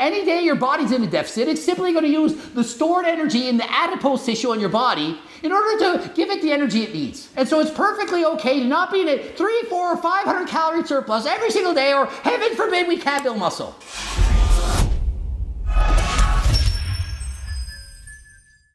any day your body's in a deficit, it's simply going to use the stored energy in the adipose tissue on your body in order to give it the energy it needs. And so it's perfectly okay to not be in a 3, 4, or 500 calorie surplus every single day, or heaven forbid we can't build muscle.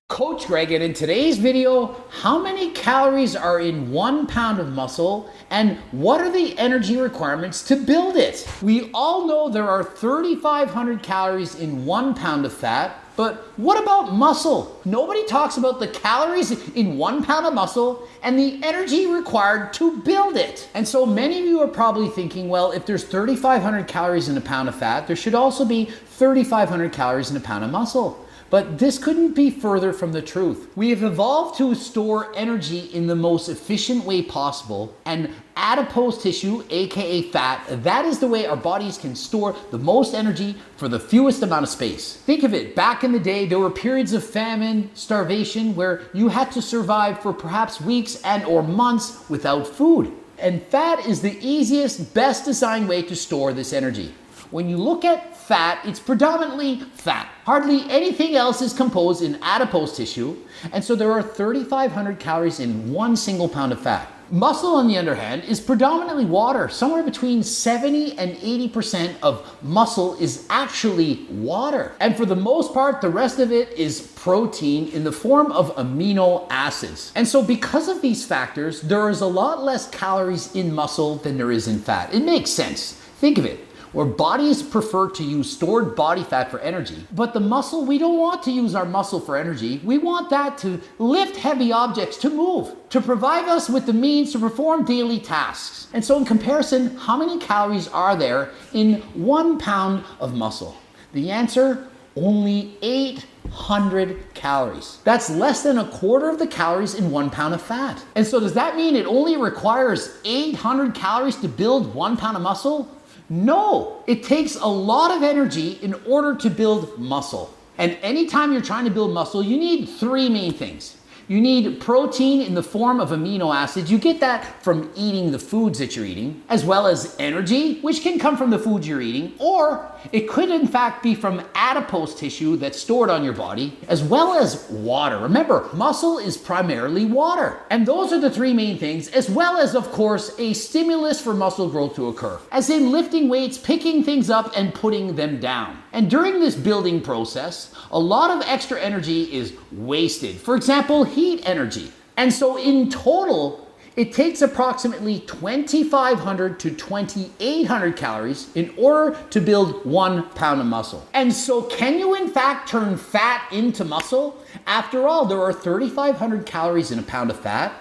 Coach Greg, and in today's video, how many calories are in 1 pound of muscle and what are the energy requirements to build it? We all know there are 3,500 calories in 1 pound of fat, but what about muscle? Nobody talks about the calories in 1 pound of muscle and the energy required to build it. And so many of you are probably thinking, well, if there's 3,500 calories in a pound of fat, there should also be 3,500 calories in a pound of muscle. But this couldn't be further from the truth. We have evolved to store energy in the most efficient way possible, and adipose tissue, aka fat, that is the way our bodies can store the most energy for the fewest amount of space. Think of it, back in the day, there were periods of famine, starvation, where you had to survive for perhaps weeks and or months without food. And fat is the easiest, best designed way to store this energy. When you look at fat, it's predominantly fat. Hardly anything else is composed in adipose tissue, and so there are 3,500 calories in 1 single pound of fat. Muscle, on the other hand, is predominantly water. Somewhere between 70 and 80% of muscle is actually water. And for the most part, the rest of it is protein in the form of amino acids. And so because of these factors, there is a lot less calories in muscle than there is in fat. It makes sense. Think of it. Where bodies prefer to use stored body fat for energy, but the muscle, we don't want to use our muscle for energy. We want that to lift heavy objects, to move, to provide us with the means to perform daily tasks. And so in comparison, how many calories are there in 1 pound of muscle? The answer, only 800 calories. That's less than a quarter of the calories in 1 pound of fat. And so does that mean it only requires 800 calories to build 1 pound of muscle? No, it takes a lot of energy in order to build muscle. And anytime you're trying to build muscle, you need 3 main things. You need protein in the form of amino acids. You get that from eating the foods that you're eating, as well as energy, which can come from the foods you're eating, or it could in fact be from adipose tissue that's stored on your body, as well as water. Remember, muscle is primarily water. And those are the 3 main things, as well as, of course, a stimulus for muscle growth to occur, as in lifting weights, picking things up, and putting them down. And during this building process, a lot of extra energy is wasted. For example, heat energy. And so in total, it takes approximately 2,500 to 2,800 calories in order to build 1 pound of muscle. And so can you in fact turn fat into muscle? After all, there are 3,500 calories in a pound of fat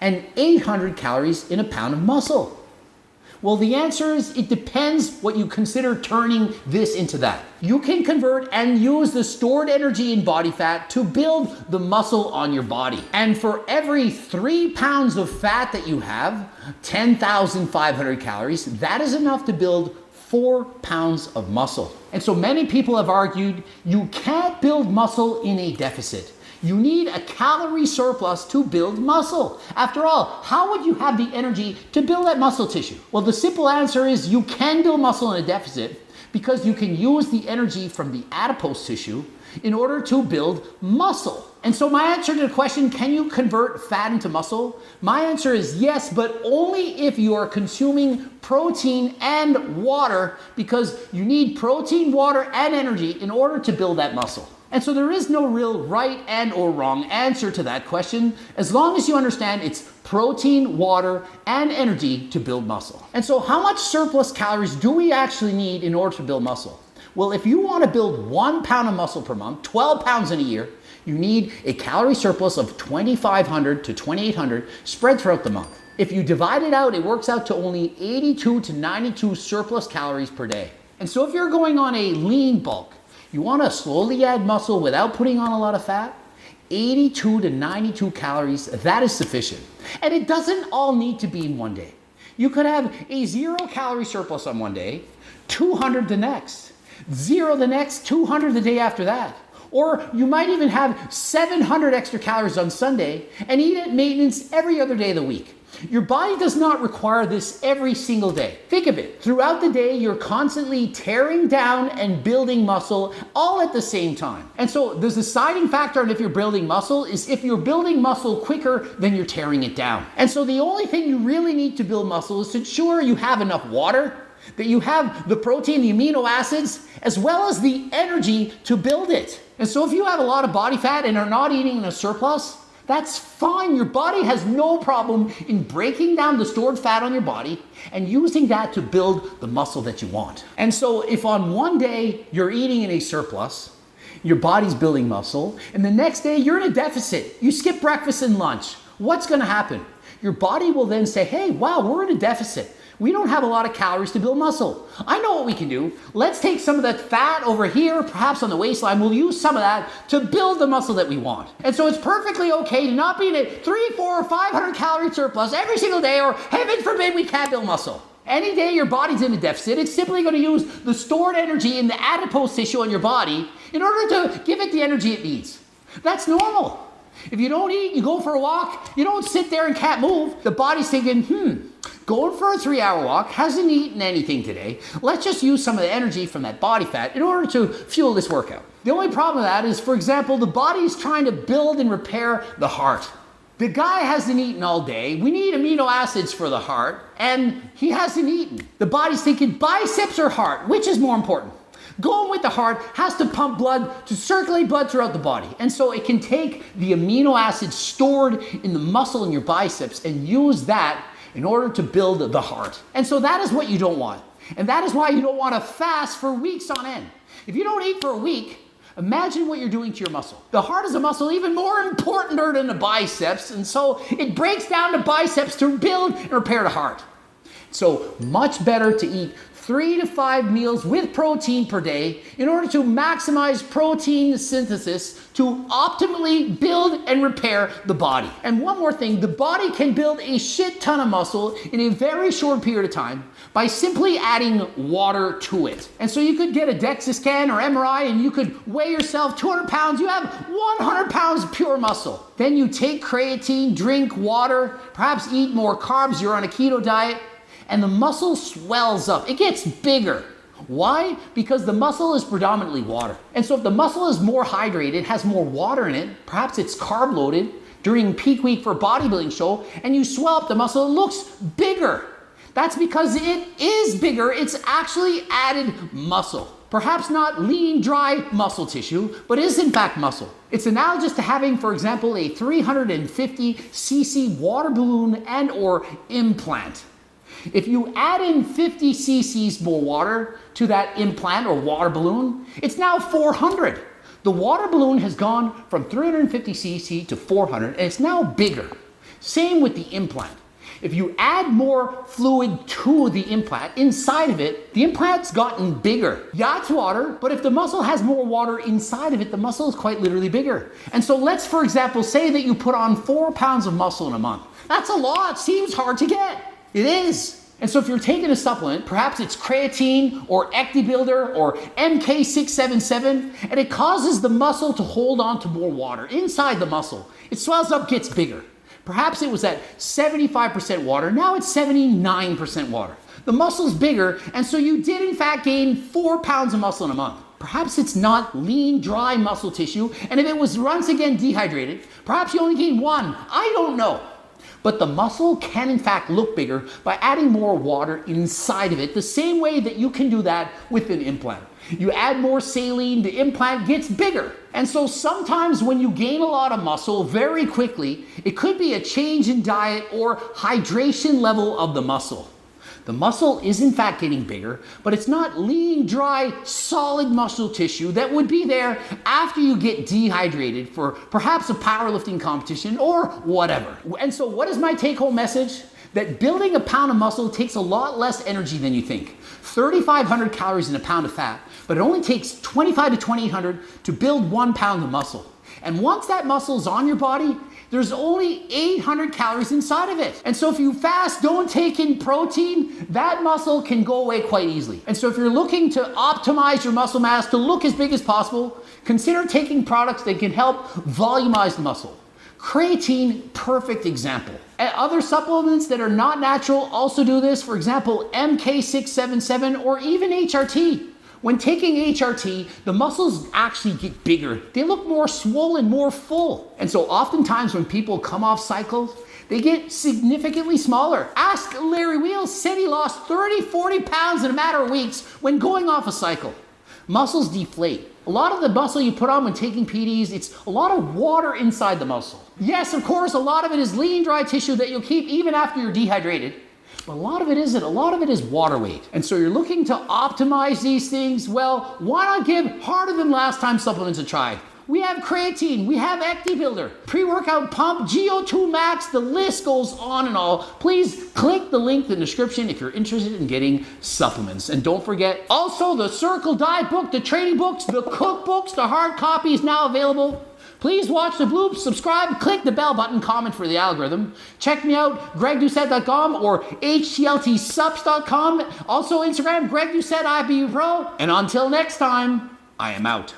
and 800 calories in a pound of muscle. Well, the answer is it depends what you consider turning this into that. You can convert and use the stored energy in body fat to build the muscle on your body. And for every 3 pounds of fat that you have, 10,500 calories, that is enough to build 4 pounds of muscle. And so many people have argued you can't build muscle in a deficit. You need a calorie surplus to build muscle. After all, how would you have the energy to build that muscle tissue? Well, the simple answer is you can build muscle in a deficit because you can use the energy from the adipose tissue in order to build muscle. And so my answer to the question, can you convert fat into muscle? My answer is yes, but only if you are consuming protein and water, because you need protein, water, and energy in order to build that muscle. And so there is no real right and or wrong answer to that question, as long as you understand it's protein, water, and energy to build muscle. And so how much surplus calories do we actually need in order to build muscle? Well, if you want to build 1 pound of muscle per month, 12 pounds in a year, you need a calorie surplus of 2,500 to 2,800 spread throughout the month. If you divide it out, it works out to only 82 to 92 surplus calories per day. And so if you're going on a lean bulk, you want to slowly add muscle without putting on a lot of fat, 82 to 92 calories, that is sufficient. And it doesn't all need to be in one day. You could have a 0 calorie surplus on one day, 200 the next, 0 the next, 200 the day after that. Or you might even have 700 extra calories on Sunday and eat at maintenance every other day of the week. Your body does not require this every single day. Think of it. Throughout the day, you're constantly tearing down and building muscle all at the same time. And so the deciding factor on if you're building muscle is if you're building muscle quicker than you're tearing it down. And so the only thing you really need to build muscle is to ensure you have enough water, that you have the protein, the amino acids, as well as the energy to build it. And so if you have a lot of body fat and are not eating in a surplus, that's fine. Your body has no problem in breaking down the stored fat on your body and using that to build the muscle that you want. And so if on one day you're eating in a surplus, your body's building muscle, and the next day you're in a deficit, you skip breakfast and lunch, what's going to happen? Your body will then say, hey, wow, we're in a deficit. We don't have a lot of calories to build muscle. I know what we can do. Let's take some of that fat over here, perhaps on the waistline. We'll use some of that to build the muscle that we want. And so it's perfectly okay to not be in a 300, 400, or 500 calorie surplus every single day, or heaven forbid we can't build muscle. Any day your body's in a deficit, it's simply going to use the stored energy in the adipose tissue on your body in order to give it the energy it needs. That's normal. If you don't eat, you go for a walk, you don't sit there and can't move. The body's thinking, going for a 3-hour walk, hasn't eaten anything today. Let's just use some of the energy from that body fat in order to fuel this workout. The only problem with that is, for example, the body's trying to build and repair the heart. The guy hasn't eaten all day. We need amino acids for the heart, and he hasn't eaten. The body's thinking biceps or heart, which is more important? Going with the heart has to pump blood to circulate blood throughout the body. And so it can take the amino acids stored in the muscle in your biceps and use that in order to build the heart. And so that is what you don't want. And that is why you don't want to fast for weeks on end. If you don't eat for a week, imagine what you're doing to your muscle. The heart is a muscle even more important than the biceps. And so it breaks down the biceps to build and repair the heart. So much better to eat 3 to 5 meals with protein per day in order to maximize protein synthesis to optimally build and repair the body. And one more thing, the body can build a shit ton of muscle in a very short period of time by simply adding water to it. And so you could get a DEXA scan or MRI and you could weigh yourself 200 pounds, you have 100 pounds of pure muscle. Then you take creatine, drink water, perhaps eat more carbs, you're on a keto diet, and the muscle swells up. It gets bigger. Why? Because the muscle is predominantly water. And so if the muscle is more hydrated, has more water in it, perhaps it's carb loaded during peak week for a bodybuilding show, and you swell up the muscle, it looks bigger. That's because it is bigger. It's actually added muscle. Perhaps not lean, dry muscle tissue, but is in fact muscle. It's analogous to having, for example, a 350 cc water balloon and or implant. If you add in 50 cc's more water to that implant or water balloon, it's now 400. The water balloon has gone from 350 cc to 400, and it's now bigger. Same with the implant. If you add more fluid to the implant, inside of it, the implant's gotten bigger. Yeah, it's water, but if the muscle has more water inside of it, the muscle is quite literally bigger. And so let's, for example, say that you put on 4 pounds of muscle in a month. That's a lot. Seems hard to get. It is. And so if you're taking a supplement, perhaps it's creatine or Ecti Builder or MK677, and it causes the muscle to hold on to more water inside the muscle. It swells up, gets bigger. Perhaps it was at 75% water, now it's 79% water. The muscle's bigger, and so you did in fact gain 4 pounds of muscle in a month. Perhaps it's not lean, dry muscle tissue, and if it was once again dehydrated, perhaps you only gained 1. I don't know. But the muscle can in fact look bigger by adding more water inside of it, the same way that you can do that with an implant. You add more saline, the implant gets bigger. And so sometimes when you gain a lot of muscle very quickly, it could be a change in diet or hydration level of the muscle. The muscle is in fact getting bigger, but it's not lean, dry, solid muscle tissue that would be there after you get dehydrated for perhaps a powerlifting competition or whatever. And so what is my take-home message? That building a pound of muscle takes a lot less energy than you think. 3,500 calories in a pound of fat, but it only takes 25 to 2,800 to build 1 pound of muscle. And once that muscle is on your body, there's only 800 calories inside of it. And so if you fast, don't take in protein, that muscle can go away quite easily. And so if you're looking to optimize your muscle mass to look as big as possible, consider taking products that can help volumize the muscle. Creatine, perfect example. And other supplements that are not natural also do this. For example, MK677 or even HRT. When taking HRT, the muscles actually get bigger. They look more swollen, more full. And so oftentimes when people come off cycles, they get significantly smaller. Ask Larry Wheels, said he lost 30, 40 pounds in a matter of weeks when going off a cycle. Muscles deflate. A lot of the muscle you put on when taking PDs, it's a lot of water inside the muscle. Yes, of course, a lot of it is lean, dry tissue that you'll keep even after you're dehydrated. But a lot of it isn't. A lot of it is water weight. And so you're looking to optimize these things. Well, why not give harder than last time supplements a try? We have creatine, we have Acti Builder, pre-workout pump, GO2 Max, the list goes on and all. Please click the link in the description if you're interested in getting supplements. And don't forget, also the Circle Diet book, the training books, the cookbooks, the hard copy is now available. Please watch the bloops, subscribe, click the bell button, comment for the algorithm. Check me out, gregdoucette.com or htltsubs.com. Also Instagram, Greg Doucette, IBU Pro. And until next time, I am out.